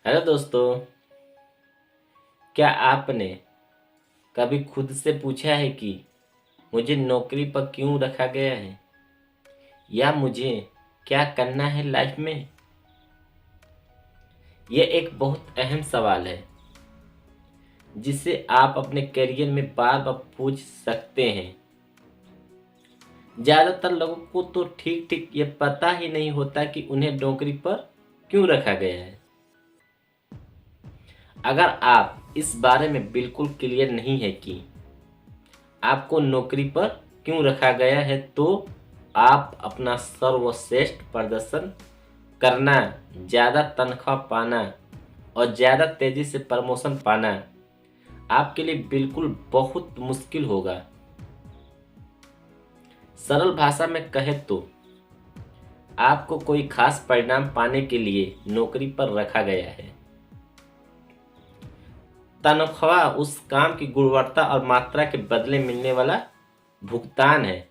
Hello दोस्तों। क्या आपने कभी खुद से पूछा है कि मुझे नौकरी पर क्यों रखा गया है या मुझे क्या करना है लाइफ में? यह एक बहुत अहम सवाल है जिसे आप अपने करियर में बार बार पूछ सकते हैं। ज़्यादातर लोगों को तो ठीक ठीक ये पता ही नहीं होता कि उन्हें नौकरी पर क्यों रखा गया है। अगर आप इस बारे में बिल्कुल क्लियर नहीं है कि आपको नौकरी पर क्यों रखा गया है, तो आप अपना सर्वश्रेष्ठ प्रदर्शन करना, ज़्यादा तनख्वाह पाना और ज़्यादा तेज़ी से प्रमोशन पाना आपके लिए बिल्कुल बहुत मुश्किल होगा। सरल भाषा में कहें तो आपको कोई खास परिणाम पाने के लिए नौकरी पर रखा गया है। तनख्वाह उस काम की गुणवत्ता और मात्रा के बदले मिलने वाला भुगतान है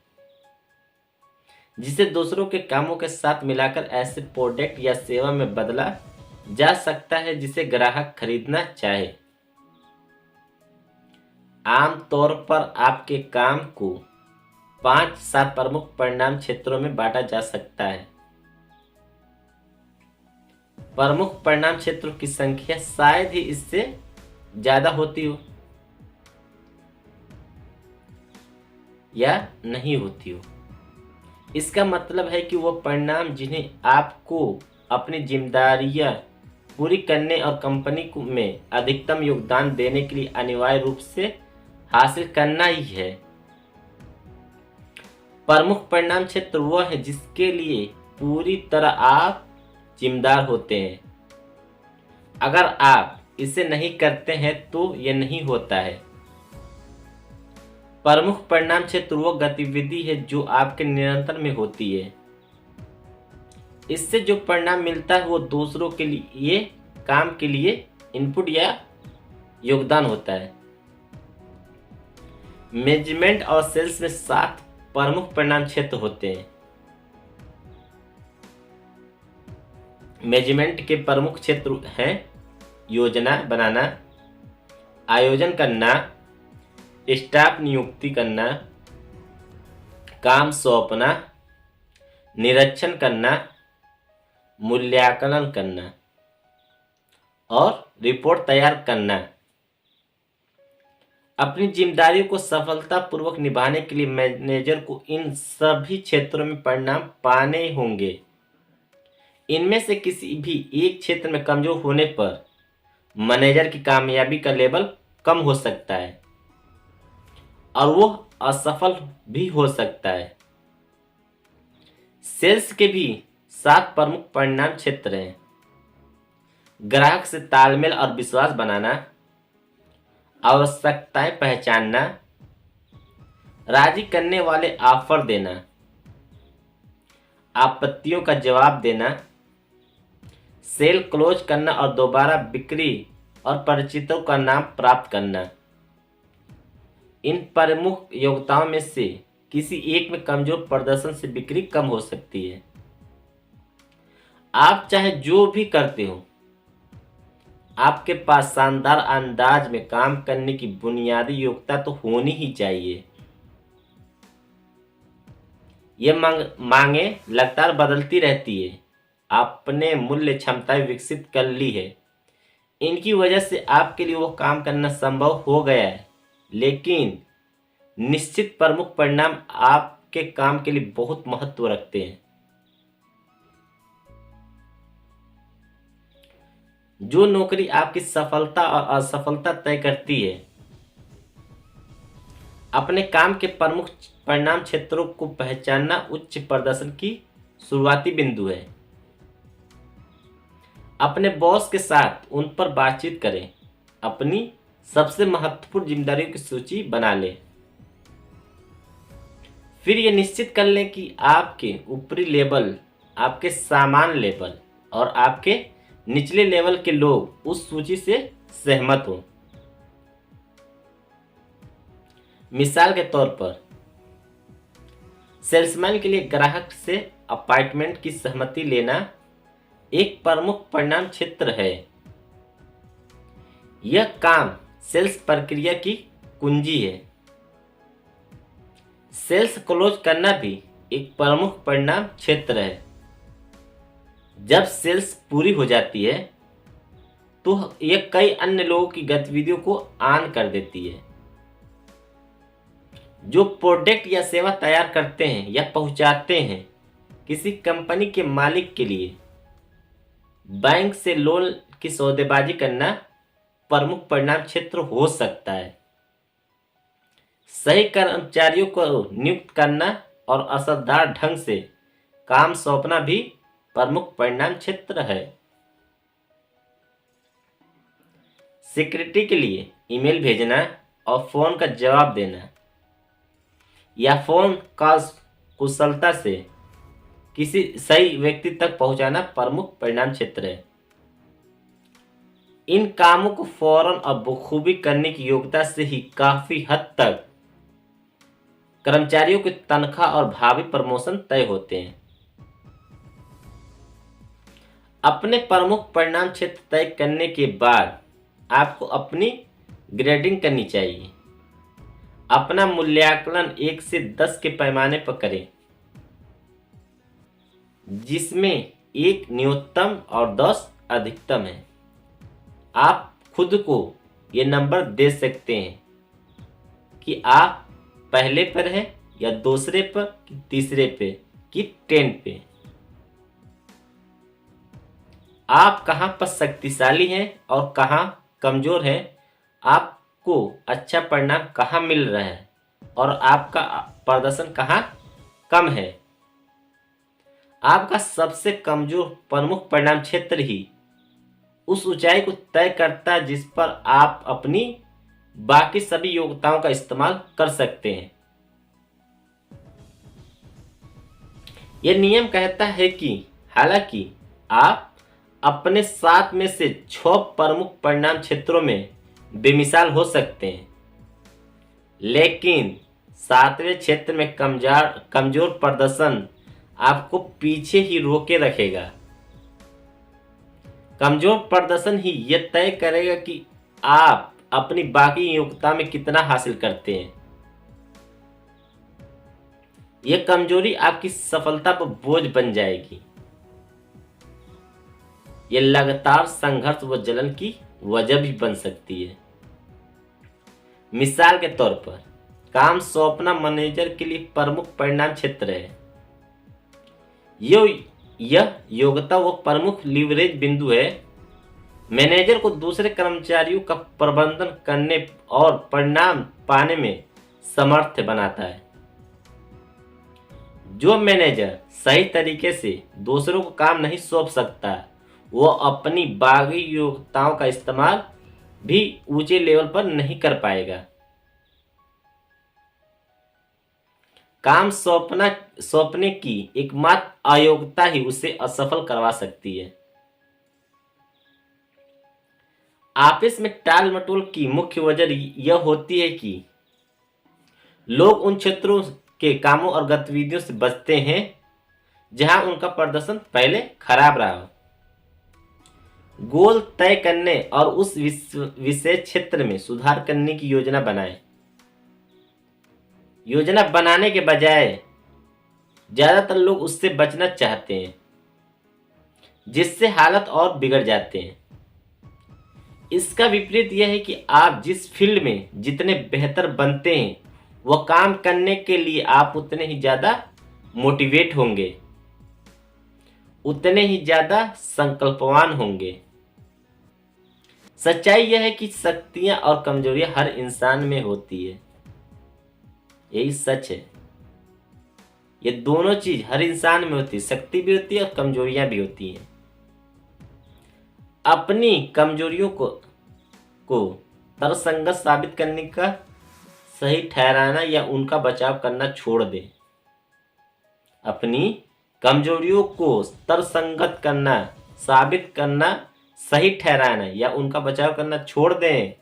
जिसे दूसरों के कामों के साथ मिलाकर ऐसे प्रोडक्ट या सेवा में बदला जा सकता है जिसे ग्राहक खरीदना चाहे। आम तौर पर आपके काम को 5-7 प्रमुख परिणाम क्षेत्रों में बांटा जा सकता है। प्रमुख परिणाम क्षेत्रों की संख्या शायद ही इससे ज्यादा होती हो या नहीं होती हो। इसका मतलब है कि वो परिणाम जिन्हें आपको अपनी जिम्मेदारियां पूरी करने और कंपनी में अधिकतम योगदान देने के लिए अनिवार्य रूप से हासिल करना ही है। प्रमुख परिणाम क्षेत्र वह है जिसके लिए पूरी तरह आप जिम्मेदार होते हैं। अगर आप इसे नहीं करते हैं तो यह नहीं होता है। प्रमुख परिणाम क्षेत्र वो गतिविधि है जो आपके नियंत्रण में होती है। इससे जो परिणाम मिलता है वो दूसरों के लिए काम के लिए इनपुट या योगदान होता है। मैनेजमेंट और सेल्स में 7 प्रमुख परिणाम क्षेत्र होते हैं। मैनेजमेंट के प्रमुख क्षेत्र हैं योजना बनाना, आयोजन करना, स्टाफ नियुक्ति करना, काम सौंपना, निरीक्षण करना, मूल्यांकन करना और रिपोर्ट तैयार करना। अपनी जिम्मेदारियों को सफलतापूर्वक निभाने के लिए मैनेजर को इन सभी क्षेत्रों में परिणाम पाने होंगे। इनमें से किसी भी एक क्षेत्र में कमजोर होने पर मैनेजर की कामयाबी का लेवल कम हो सकता है और वो असफल भी हो सकता है। सेल्स के भी 7 प्रमुख परिणाम क्षेत्र हैं। ग्राहक से तालमेल और विश्वास बनाना, आवश्यकताएं पहचानना, राजी करने वाले ऑफर देना, आपत्तियों का जवाब देना, सेल क्लोज करना और दोबारा बिक्री और परिचितों का नाम प्राप्त करना। इन प्रमुख योग्यताओं में से किसी एक में कमजोर प्रदर्शन से बिक्री कम हो सकती है। आप चाहे जो भी करते हो, आपके पास शानदार अंदाज में काम करने की बुनियादी योग्यता तो होनी ही चाहिए। ये मांगे लगातार बदलती रहती है। आपने मूल्य क्षमताएं विकसित कर ली है। इनकी वजह से आपके लिए वो काम करना संभव हो गया है, लेकिन निश्चित प्रमुख परिणाम आपके काम के लिए बहुत महत्व रखते हैं। जो नौकरी आपकी सफलता और असफलता तय करती है। अपने काम के प्रमुख परिणाम क्षेत्रों को पहचानना उच्च प्रदर्शन की शुरुआती बिंदु है। अपने बॉस के साथ उन पर बातचीत करें। अपनी सबसे महत्वपूर्ण जिम्मेदारियों की सूची बना लें। फिर यह निश्चित कर लें कि आपके ऊपरी लेवल, आपके सामान्य लेवल और आपके निचले लेवल के लोग उस सूची से सहमत हों। मिसाल के तौर पर, सेल्समैन के लिए ग्राहक से अपॉइंटमेंट की सहमति लेना एक प्रमुख परिणाम क्षेत्र है। यह काम सेल्स प्रक्रिया की कुंजी है। सेल्स क्लोज करना भी एक प्रमुख परिणाम क्षेत्र है। जब सेल्स पूरी हो जाती है तो यह कई अन्य लोगों की गतिविधियों को ऑन कर देती है, जो प्रोडक्ट या सेवा तैयार करते हैं या पहुंचाते हैं। किसी कंपनी के मालिक के लिए बैंक से लोन की सौदेबाजी करना प्रमुख परिणाम क्षेत्र हो सकता है। सही कर्मचारियों को नियुक्त करना और असरदार ढंग से काम सौंपना भी प्रमुख परिणाम क्षेत्र है। सिक्योरिटी के लिए ईमेल भेजना और फोन का जवाब देना या फोन कॉल्स कुशलता से किसी सही व्यक्ति तक पहुंचाना प्रमुख परिणाम क्षेत्र है। इन कामों को फौरन और बखूबी करने की योग्यता से ही काफी हद तक कर्मचारियों की तनख्वाह और भावी प्रमोशन तय होते हैं। अपने प्रमुख परिणाम क्षेत्र तय करने के बाद आपको अपनी ग्रेडिंग करनी चाहिए। अपना मूल्यांकन 1 से 10 के पैमाने पर करें, जिसमें 1 न्यूनतम और 10 अधिकतम है। आप खुद को ये नंबर दे सकते हैं कि आप पहले पर हैं या दूसरे पर कि तीसरे पे कि 10 पे। आप कहां पर शक्तिशाली हैं और कहां कमजोर हैं, आपको अच्छा परिणाम कहां मिल रहा है और आपका प्रदर्शन कहां कम है। आपका सबसे कमजोर प्रमुख परिणाम क्षेत्र ही उस ऊंचाई को तय करता है जिस पर आप अपनी बाकी सभी योग्यताओं का इस्तेमाल कर सकते हैं। यह नियम कहता है कि हालांकि आप अपने 7 में से 6 प्रमुख परिणाम क्षेत्रों में बेमिसाल हो सकते हैं, लेकिन 7वें क्षेत्र में कमजोर प्रदर्शन आपको पीछे ही रोके रखेगा। कमजोर प्रदर्शन ही यह तय करेगा कि आप अपनी बाकी योग्यता में कितना हासिल करते हैं। यह कमजोरी आपकी सफलता पर बोझ बन जाएगी। यह लगातार संघर्ष व जलन की वजह भी बन सकती है। मिसाल के तौर पर, काम सौंपना मैनेजर के लिए प्रमुख परिणाम क्षेत्र है। यह योग्यता व प्रमुख लीवरेज बिंदु है। मैनेजर को दूसरे कर्मचारियों का प्रबंधन करने और परिणाम पाने में समर्थ बनाता है। जो मैनेजर सही तरीके से दूसरों को काम नहीं सौंप सकता, वो अपनी बाकी योग्यताओं का इस्तेमाल भी ऊंचे लेवल पर नहीं कर पाएगा। काम सौंपने की एकमात्र अयोग्यता ही उसे असफल करवा सकती है। ऑफिस में टाल मटोल की मुख्य वजह यह होती है कि लोग उन क्षेत्रों के कामों और गतिविधियों से बचते हैं जहां उनका प्रदर्शन पहले खराब रहा हो। गोल तय करने और उस विशेष क्षेत्र में सुधार करने की योजना बनाएं। योजना बनाने के बजाय ज्यादातर लोग उससे बचना चाहते हैं, जिससे हालत और बिगड़ जाते हैं। इसका विपरीत यह है कि आप जिस फील्ड में जितने बेहतर बनते हैं, वह काम करने के लिए आप उतने ही ज्यादा मोटिवेट होंगे, उतने ही ज्यादा संकल्पवान होंगे। सच्चाई यह है कि शक्तियां और कमजोरियां हर इंसान में होती है। यही सच है। ये दोनों चीज हर इंसान में होती है, शक्ति भी होती है और कमजोरियां भी होती हैं। अपनी कमजोरियों को तर्कसंगत साबित करने का सही ठहराना या उनका बचाव करना छोड़ दें। अपनी कमजोरियों को तर्कसंगत करना, साबित करना, सही ठहराना या उनका बचाव करना छोड़ दें।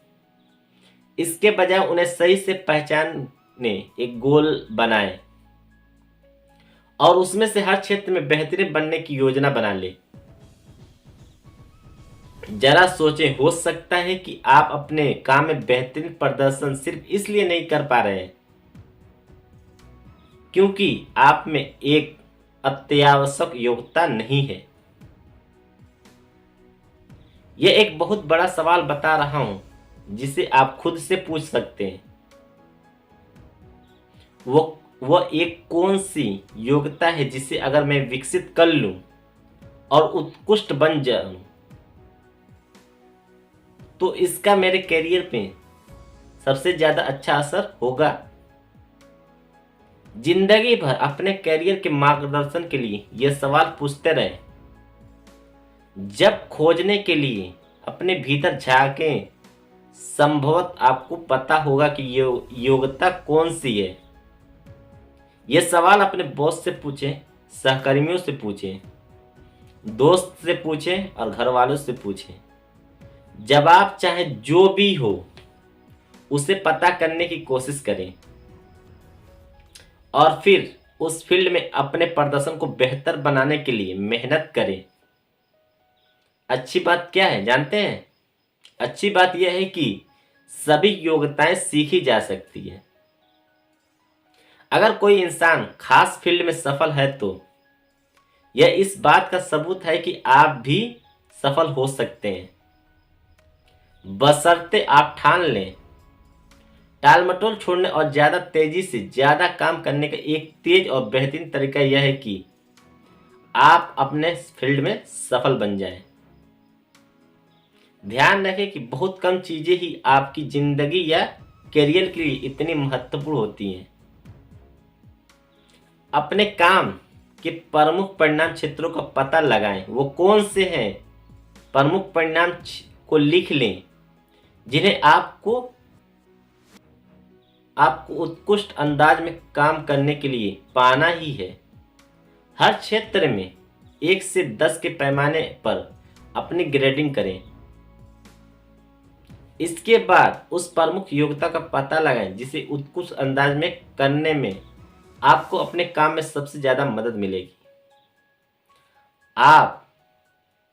इसके बजाय उन्हें सही से पहचानने एक गोल बनाएं और उसमें से हर क्षेत्र में बेहतरीन बनने की योजना बना ले। जरा सोचें, हो सकता है कि आप अपने काम में बेहतरीन प्रदर्शन सिर्फ इसलिए नहीं कर पा रहे हैं क्योंकि आप में एक अत्यावश्यक योग्यता नहीं है। यह एक बहुत बड़ा सवाल बता रहा हूं जिसे आप खुद से पूछ सकते हैं। वो एक कौन सी योग्यता है जिसे अगर मैं विकसित कर लूं और उत्कृष्ट बन जाऊं तो इसका मेरे करियर पे सबसे ज्यादा अच्छा असर होगा। जिंदगी भर अपने करियर के मार्गदर्शन के लिए यह सवाल पूछते रहे। जब खोजने के लिए अपने भीतर झांकें, संभवतः आपको पता होगा कि योग्यता कौन सी है। यह सवाल अपने बॉस से पूछें, सहकर्मियों से पूछें, दोस्त से पूछें और घर वालों से पूछें। जवाब चाहे जो भी हो उसे पता करने की कोशिश करें और फिर उस फील्ड में अपने प्रदर्शन को बेहतर बनाने के लिए मेहनत करें। अच्छी बात क्या है जानते हैं? अच्छी बात यह है कि सभी योग्यताएं सीखी जा सकती है। अगर कोई इंसान खास फील्ड में सफल है तो यह इस बात का सबूत है कि आप भी सफल हो सकते हैं, बशर्ते आप ठान लें। टाल मटोल छोड़ने और ज्यादा तेजी से ज्यादा काम करने का एक तेज और बेहतरीन तरीका यह है कि आप अपने फील्ड में सफल बन जाएं। ध्यान रखें कि बहुत कम चीजें ही आपकी जिंदगी या करियर के लिए इतनी महत्वपूर्ण होती हैं। अपने काम के प्रमुख परिणाम क्षेत्रों का पता लगाएं। वो कौन से हैं? प्रमुख परिणाम को लिख लें जिन्हें आपको उत्कृष्ट अंदाज में काम करने के लिए पाना ही है। हर क्षेत्र में 1 से 10 के पैमाने पर अपनी ग्रेडिंग करें। इसके बाद उस प्रमुख योग्यता का पता लगाएं जिसे उत्कृष्ट अंदाज में करने में आपको अपने काम में सबसे ज्यादा मदद मिलेगी। आप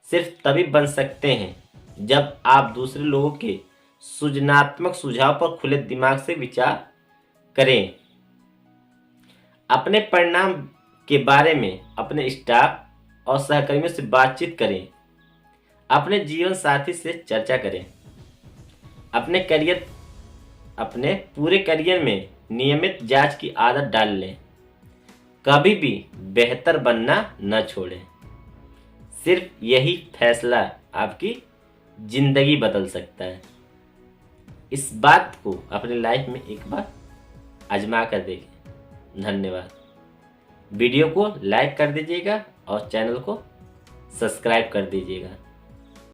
सिर्फ तभी बन सकते हैं जब आप दूसरे लोगों के सृजनात्मक सुझाव पर खुले दिमाग से विचार करें। अपने परिणाम के बारे में अपने स्टाफ और सहकर्मियों से बातचीत करें। अपने जीवन साथी से चर्चा करें। अपने पूरे करियर में नियमित जांच की आदत डाल लें। कभी भी बेहतर बनना न छोड़ें। सिर्फ यही फैसला आपकी जिंदगी बदल सकता है। इस बात को अपनी लाइफ में एक बार आजमा कर देखें। धन्यवाद। वीडियो को लाइक कर दीजिएगा और चैनल को सब्सक्राइब कर दीजिएगा।